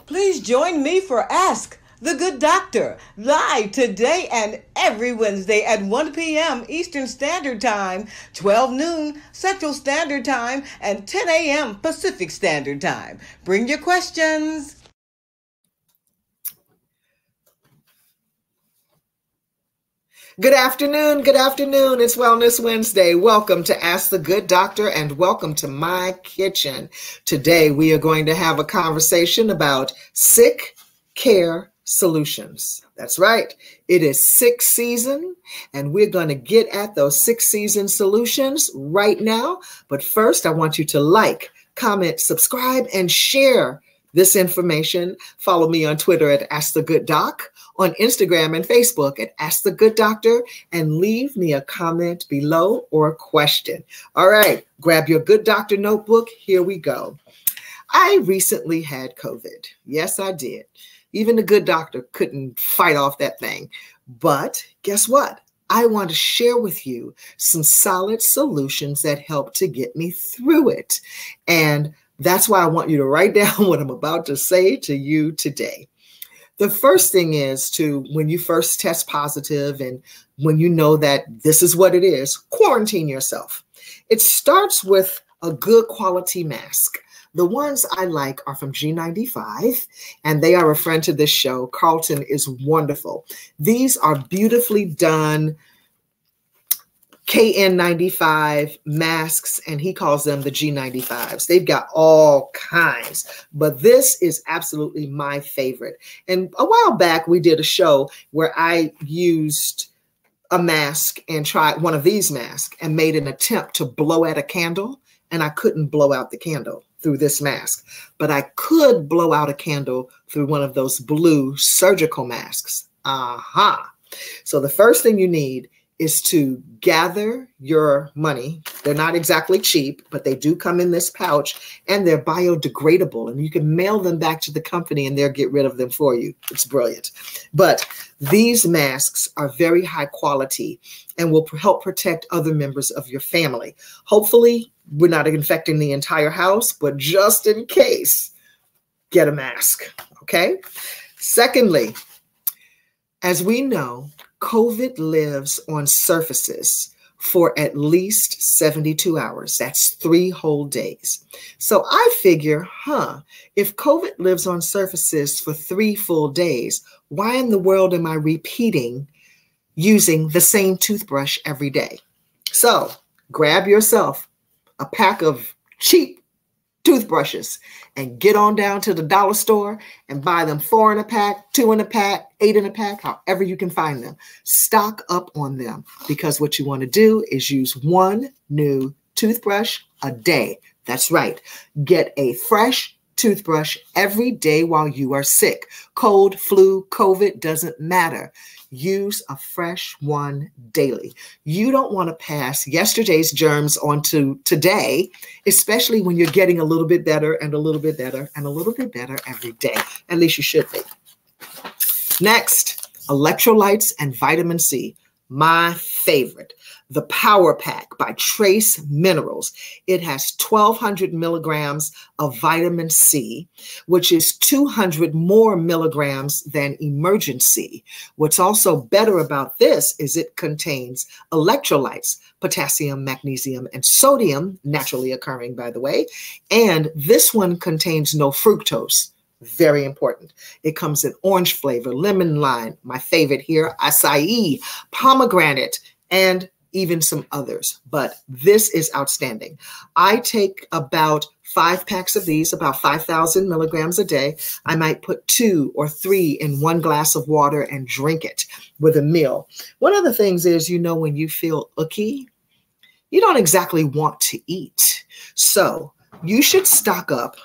Please join me for Ask the Good Doctor, live today and every Wednesday at 1 p.m. Eastern Standard Time, 12 noon Central Standard Time, and 10 a.m. Pacific Standard Time. Bring your questions. Good afternoon. Good afternoon. It's Wellness Wednesday. Welcome to Ask the Good Doctor and welcome to my kitchen. Today we are going to have a conversation about sick care solutions. That's right. It is sick season and we're going to get at those sick season solutions right now. But first, I want you to like, comment, subscribe, and share this information. Follow me on Twitter at Ask the Good Doc, on Instagram and Facebook at Ask the Good Doctor, and leave me a comment below or a question. All right, grab your Good Doctor notebook. Here we go. I recently had COVID. Yes, I did. Even the good doctor couldn't fight off that thing. But guess what? I want to share with you some solid solutions that help to get me through it. And that's why I want you to write down what I'm about to say to you today. The first thing is when you first test positive and when you know that this is what it is, quarantine yourself. It starts with a good quality mask. The ones I like are from G95, and they are a friend to this show. Carlton is wonderful. These are beautifully done KN95 masks, and he calls them the G95s. They've got all kinds, but this is absolutely my favorite. And a while back, we did a show where I used a mask and tried one of these masks and made an attempt to blow at a candle, and I couldn't blow out the candle through this mask, but I could blow out a candle through one of those blue surgical masks. So the first thing you need is to gather your money. They're not exactly cheap, but they do come in this pouch and they're biodegradable and you can mail them back to the company and they'll get rid of them for you. It's brilliant. But these masks are very high quality and will help protect other members of your family. Hopefully, we're not infecting the entire house, but just in case, get a mask, okay? Secondly, as we know, COVID lives on surfaces for at least 72 hours. That's 3 whole days. So I figure, if COVID lives on surfaces for 3 full days, why in the world am I repeating using the same toothbrush every day? So grab yourself a pack of cheap toothbrushes and get on down to the dollar store and buy them 4 in a pack, 2 in a pack, 8 in a pack, however you can find them. Stock up on them because what you want to do is use 1 new toothbrush a day. That's right. Get a fresh toothbrush every day while you are sick. Cold, flu, COVID, doesn't matter. Use a fresh one daily. You don't want to pass yesterday's germs on to today, especially when you're getting a little bit better and a little bit better and a little bit better every day. At least you should be. Next, electrolytes and vitamin C. my favorite, the Power Pack by Trace Minerals. It has 1,200 milligrams of vitamin C, which is 200 more milligrams than Emergen-C. What's also better about this is it contains electrolytes, potassium, magnesium, and sodium, naturally occurring, by the way. And this one contains no fructose. Very important. It comes in orange flavor, lemon lime, my favorite here, acai, pomegranate, and even some others. But this is outstanding. I take about 5 packs of these, about 5,000 milligrams a day. I might put 2 or 3 in 1 glass of water and drink it with a meal. One of the things is, when you feel icky, you don't exactly want to eat. So you should stock up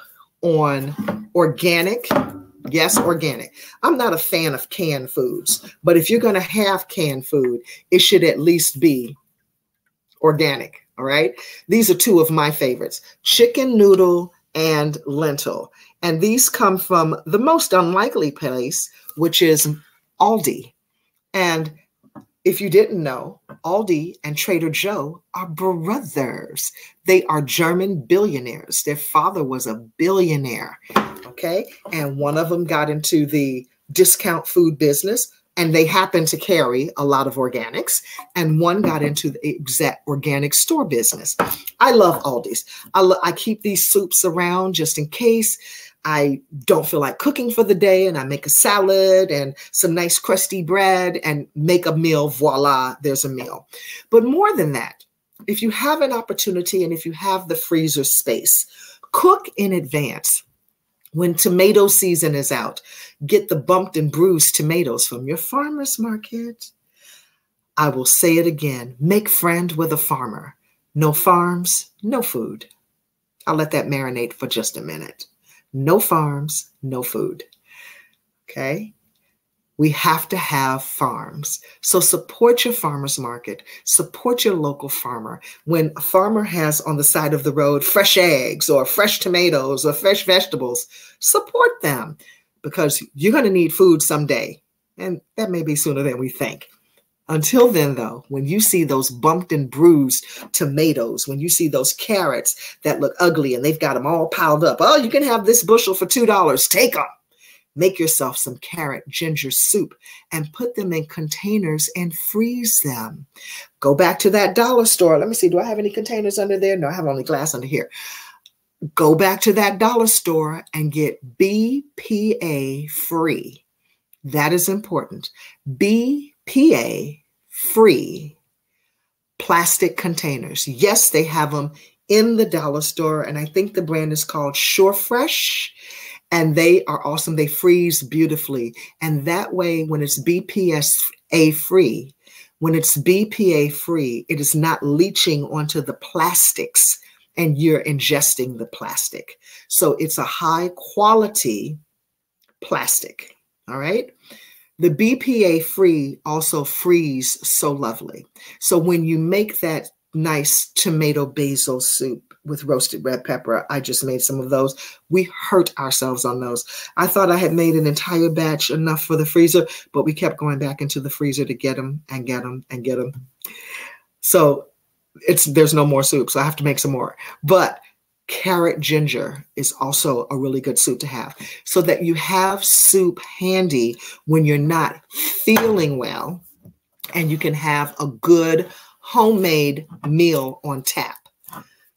on organic. Yes, organic. I'm not a fan of canned foods, but if you're going to have canned food, it should at least be organic. All right. These are 2 of my favorites, chicken noodle and lentil. And these come from the most unlikely place, which is Aldi. And if you didn't know, Aldi and Trader Joe are brothers. They are German billionaires. Their father was a billionaire, okay? And one of them got into the discount food business, and they happen to carry a lot of organics, and one got into the exact organic store business. I love Aldi's. I keep these soups around just in case I don't feel like cooking for the day, and I make a salad and some nice crusty bread and make a meal. Voila, there's a meal. But more than that, if you have an opportunity and if you have the freezer space, cook in advance. When tomato season is out, get the bumped and bruised tomatoes from your farmer's market. I will say it again, make friend with a farmer. No farms, no food. I'll let that marinate for just a minute. No farms, no food. Okay? We have to have farms. So support your farmer's market. Support your local farmer. When a farmer has on the side of the road fresh eggs or fresh tomatoes or fresh vegetables, support them, because you're going to need food someday. And that may be sooner than we think. Until then, though, when you see those bumped and bruised tomatoes, when you see those carrots that look ugly and they've got them all piled up, oh, you can have this bushel for $2. Take them. Make yourself some carrot ginger soup and put them in containers and freeze them. Go back to that dollar store. Let me see. Do I have any containers under there? No, I have only glass under here. Go back to that dollar store and get BPA free. That is important. BPA free plastic containers. Yes, they have them in the dollar store, and I think the brand is called Sure Fresh, and they are awesome. They freeze beautifully, and that way, when it's BPA free, it is not leaching onto the plastics, and you're ingesting the plastic. So it's a high quality plastic. All right. The BPA free also freeze so lovely. So when you make that nice tomato basil soup with roasted red pepper, I just made some of those. We hurt ourselves on those. I thought I had made an entire batch enough for the freezer, but we kept going back into the freezer to get them and get them and get them. So there's no more soup, so I have to make some more. But carrot ginger is also a really good soup to have, so that you have soup handy when you're not feeling well, and you can have a good homemade meal on tap.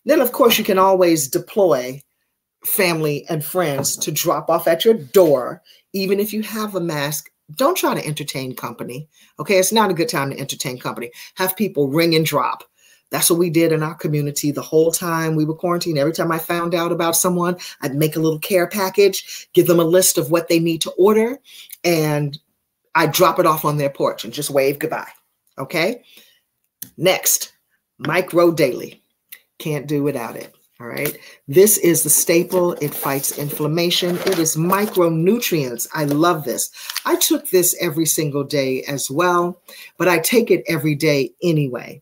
Then, of course, you can always deploy family and friends to drop off at your door. Even if you have a mask, don't try to entertain company. Okay, it's not a good time to entertain company. Have people ring and drop. That's what we did in our community the whole time we were quarantined. Every time I found out about someone, I'd make a little care package, give them a list of what they need to order, and I'd drop it off on their porch and just wave goodbye. Okay? Next, MicroDaily. Can't do without it. All right. This is the staple. It fights inflammation. It is micronutrients. I love this. I took this every single day as well, but I take it every day anyway.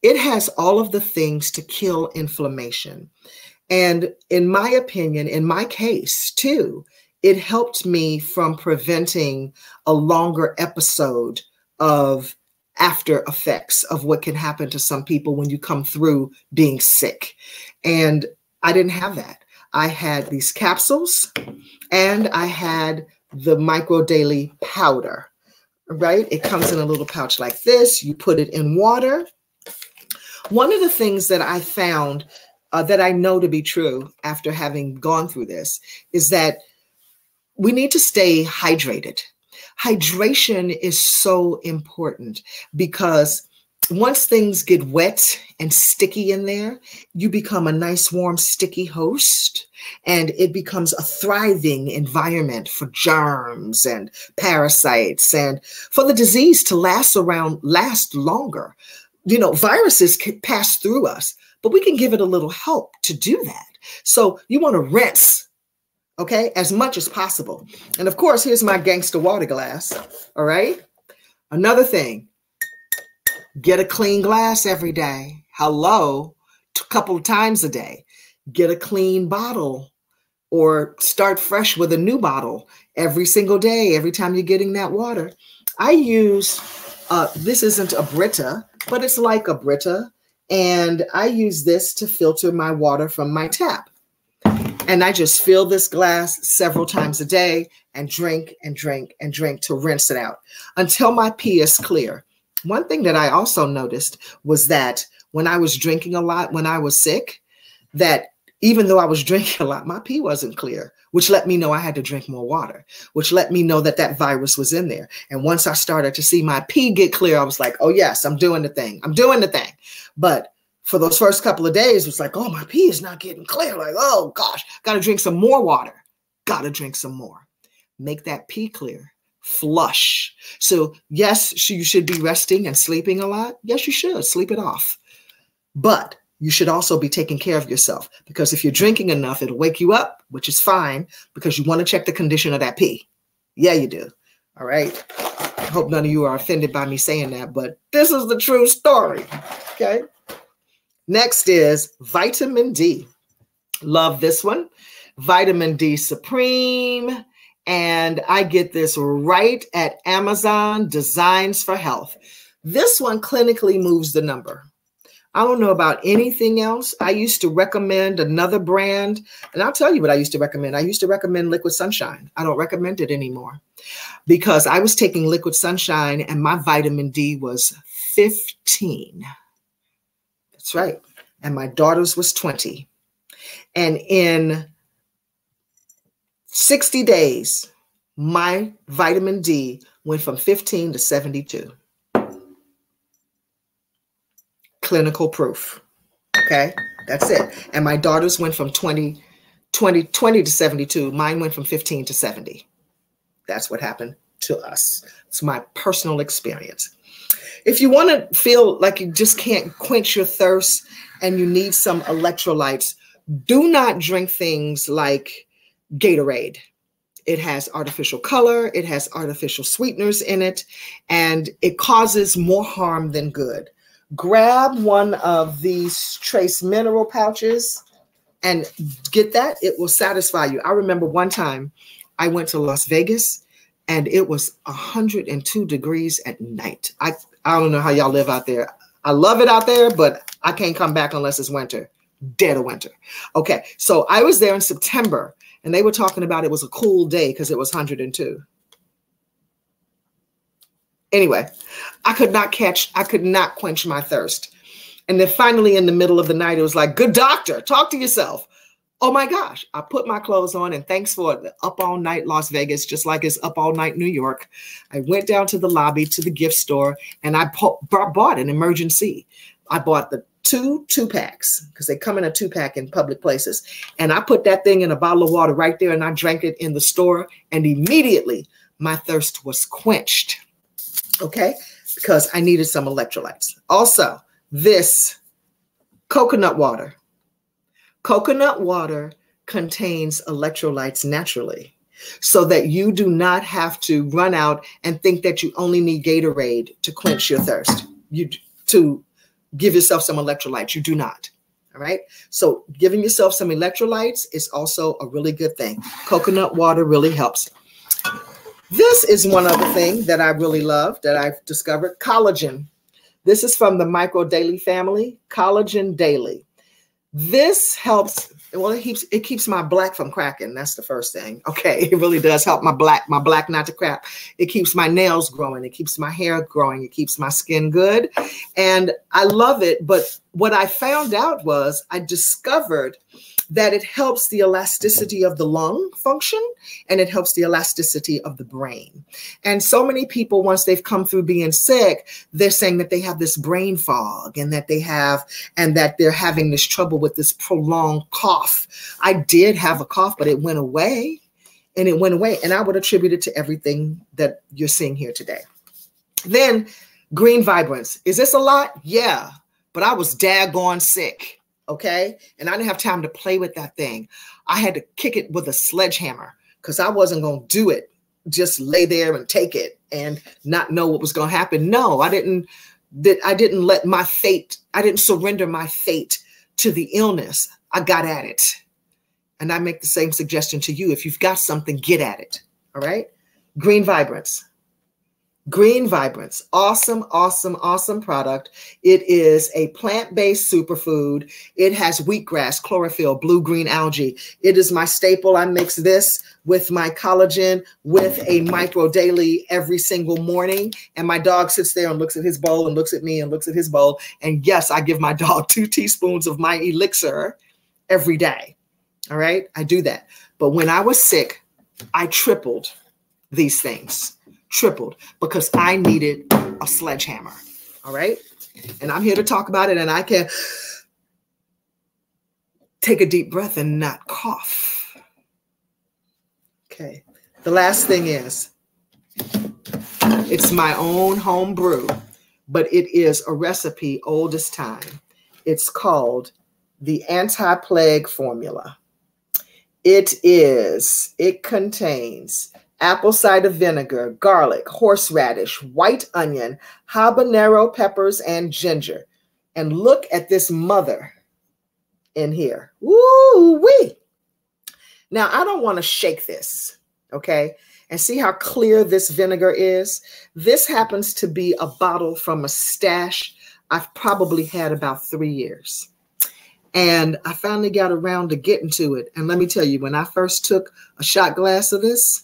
It has all of the things to kill inflammation. And in my opinion, in my case too, it helped me from preventing a longer episode of after effects of what can happen to some people when you come through being sick. And I didn't have that. I had these capsules and I had the MicroDaily powder, right? It comes in a little pouch like this. You put it in water. One of the things that I found that I know to be true after having gone through this is that we need to stay hydrated. Hydration is so important because once things get wet and sticky in there, you become a nice, warm, sticky host, and it becomes a thriving environment for germs and parasites and for the disease to last longer. You know, viruses can pass through us, but we can give it a little help to do that. So you want to rinse, okay, as much as possible. And of course, here's my gangster water glass, all right? Another thing, get a clean glass every day. Hello, a couple of times a day. Get a clean bottle or start fresh with a new bottle every single day, every time you're getting that water. I use, this isn't a Brita, but it's like a Brita. And I use this to filter my water from my tap. And I just fill this glass several times a day and drink and drink and drink to rinse it out until my pee is clear. One thing that I also noticed was that when I was drinking a lot, when I was sick, that even though I was drinking a lot, my pee wasn't clear, which let me know I had to drink more water, which let me know that that virus was in there. And once I started to see my pee get clear, I was like, oh yes, I'm doing the thing. I'm doing the thing. But for those first couple of days, it was like, oh, my pee is not getting clear. Like, oh gosh, got to drink some more water. Got to drink some more. Make that pee clear. Flush. So yes, you should be resting and sleeping a lot. Yes, you should. Sleep it off. But you should also be taking care of yourself, because if you're drinking enough, it'll wake you up, which is fine, because you want to check the condition of that pee. Yeah, you do. All right. I hope none of you are offended by me saying that, but this is the true story. Okay. Next is vitamin D. Love this one. Vitamin D Supreme. And I get this right at Amazon, Designs for Health. This one clinically moves the number. I don't know about anything else. I used to recommend another brand, and I'll tell you what I used to recommend. I used to recommend Liquid Sunshine. I don't recommend it anymore because I was taking Liquid Sunshine and my vitamin D was 15. That's right. And my daughter's was 20. And in 60 days, my vitamin D went from 15 to 72. Clinical proof. Okay, that's it. And my daughter's went from 20 to 72. Mine went from 15 to 70. That's what happened to us. It's my personal experience. If you want to feel like you just can't quench your thirst and you need some electrolytes, do not drink things like Gatorade. It has artificial color, it has artificial sweeteners in it, and it causes more harm than good. Grab one of these trace mineral pouches and get that. It will satisfy you. I remember one time I went to Las Vegas and it was 102 degrees at night. I don't know how y'all live out there. I love it out there, but I can't come back unless it's winter, dead of winter. Okay, so I was there in September and they were talking about it was a cool day because it was 102. Anyway, I could not quench my thirst. And then finally in the middle of the night, it was like, good doctor, talk to yourself. Oh my gosh, I put my clothes on and thanks for the up all night Las Vegas, just like it's up all night New York. I went down to the lobby to the gift store and I bought an emergency. I bought the two packs because they come in a 2-pack in public places. And I put that thing in a bottle of water right there and I drank it in the store and immediately my thirst was quenched. Okay, because I needed some electrolytes. Also, this coconut water. Coconut water contains electrolytes naturally so that you do not have to run out and think that you only need Gatorade to quench your thirst. To give yourself some electrolytes. You do not. All right. So giving yourself some electrolytes is also a really good thing. Coconut water really helps. This is one other thing that I really love that I've discovered, collagen. This is from the MicroDaily family, Collagen Daily. This helps, well, it keeps my black from cracking. That's the first thing. Okay, it really does help my black not to crack. It keeps my nails growing. It keeps my hair growing. It keeps my skin good. And I love it. But what I found out was I discovered that it helps the elasticity of the lung function and it helps the elasticity of the brain. And so many people, once they've come through being sick, they're saying that they have this brain fog and that they're having this trouble with this prolonged cough. I did have a cough, but it went away and it went away. And I would attribute it to everything that you're seeing here today. Then green Vibrance. Is this a lot? Yeah, but I was daggone sick. Okay. And I didn't have time to play with that thing. I had to kick it with a sledgehammer because I wasn't going to do it. Just lay there and take it and not know what was going to happen. No, I didn't let my fate, I didn't surrender my fate to the illness. I got at it. And I make the same suggestion to you. If you've got something, get at it. All right. Green Vibrance. Green Vibrance, awesome, awesome, awesome product. It is a plant-based superfood. It has wheatgrass, chlorophyll, blue-green algae. It is my staple. I mix this with my collagen with a MicroDaily every single morning. And my dog sits there and looks at his bowl and looks at me and looks at his bowl. And yes, I give my dog 2 teaspoons of my elixir every day. All right, I do that. But when I was sick, I tripled these things. Tripled because I needed a sledgehammer. All right. And I'm here to talk about it and I can take a deep breath and not cough. Okay. The last thing is it's my own home brew, but it is a recipe old as time. It's called the Anti-Plague Formula. It contains apple cider vinegar, garlic, horseradish, white onion, habanero peppers, and ginger. And look at this mother in here. Woo-wee. Now, I don't want to shake this, okay? And see how clear this vinegar is? This happens to be a bottle from a stash I've probably had about 3 years. And I finally got around to getting to it. And let me tell you, when I first took a shot glass of this,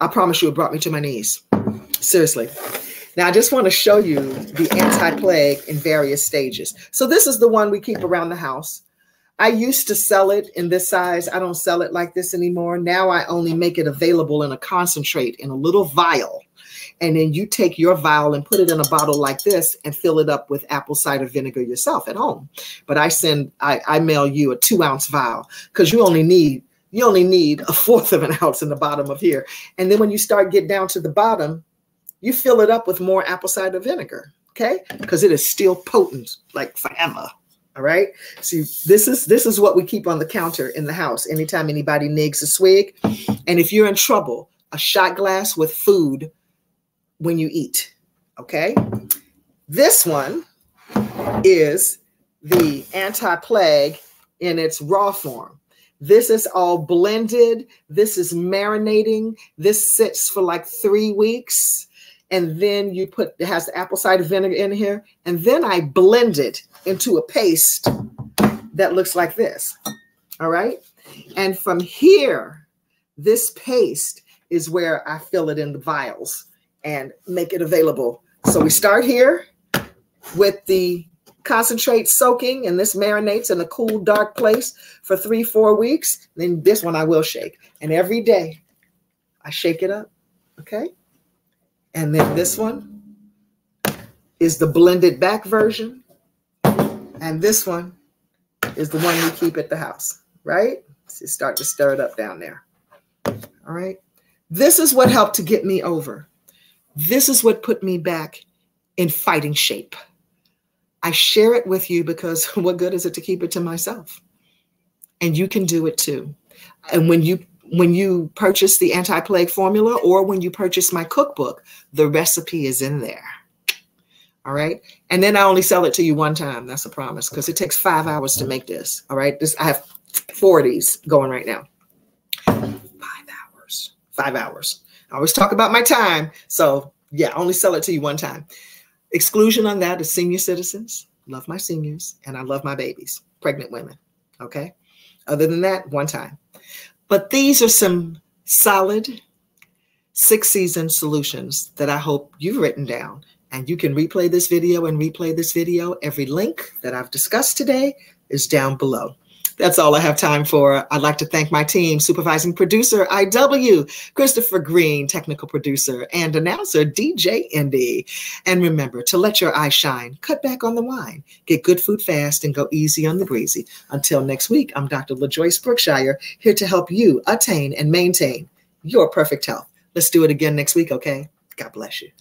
I promise you it brought me to my knees. Seriously. Now, I just want to show you the anti-plague in various stages. So this is the one we keep around the house. I used to sell it in this size. I don't sell it like this anymore. Now I only make it available in a concentrate in a little vial. And then you take your vial and put it in a bottle like this and fill it up with apple cider vinegar yourself at home. But I mail you a 2-ounce vial because you only need a 1/4 of an ounce in the bottom of here. And then when you start getting down to the bottom, you fill it up with more apple cider vinegar, okay? Because it is still potent, like forever, all right? See, this is what we keep on the counter in the house anytime anybody nigs a swig. And if you're in trouble, a shot glass with food when you eat, okay? This one is the anti-plague in its raw form. This is all blended. This is marinating. This sits for like 3 weeks. And then it has the apple cider vinegar in here. And then I blend it into a paste that looks like this. All right. And from here, this paste is where I fill it in the vials and make it available. So we start here with the concentrate soaking, and this marinates in a cool, dark place for 3-4 weeks. Then this one I will shake. And every day I shake it up, okay? And then this one is the blended back version. And this one is the one we keep at the house, right? So start to stir it up down there, all right? This is what helped to get me over. This is what put me back in fighting shape. I share it with you because what good is it to keep it to myself? And you can do it too. And when you purchase the anti-plague formula or when you purchase my cookbook, the recipe is in there. All right. And then I only sell it to you one time. That's a promise, because it takes 5 hours to make this. All right. I have 4 of these going right now. 5 hours. 5 hours. I always talk about my time. So yeah, I only sell it to you one time. Exclusion on that is senior citizens. Love my seniors, and I love my babies, pregnant women. Okay. Other than that, one time. But these are some solid 6-season solutions that I hope you've written down, and you can replay this video and replay this video. Every link that I've discussed today is down below. That's all I have time for. I'd like to thank my team, supervising producer IW, Christopher Green, technical producer and announcer DJ Indy. And remember to let your eyes shine, cut back on the wine, get good food fast, and go easy on the breezy. Until next week, I'm Dr. LaJoyce Brookshire, here to help you attain and maintain your perfect health. Let's do it again next week, okay? God bless you.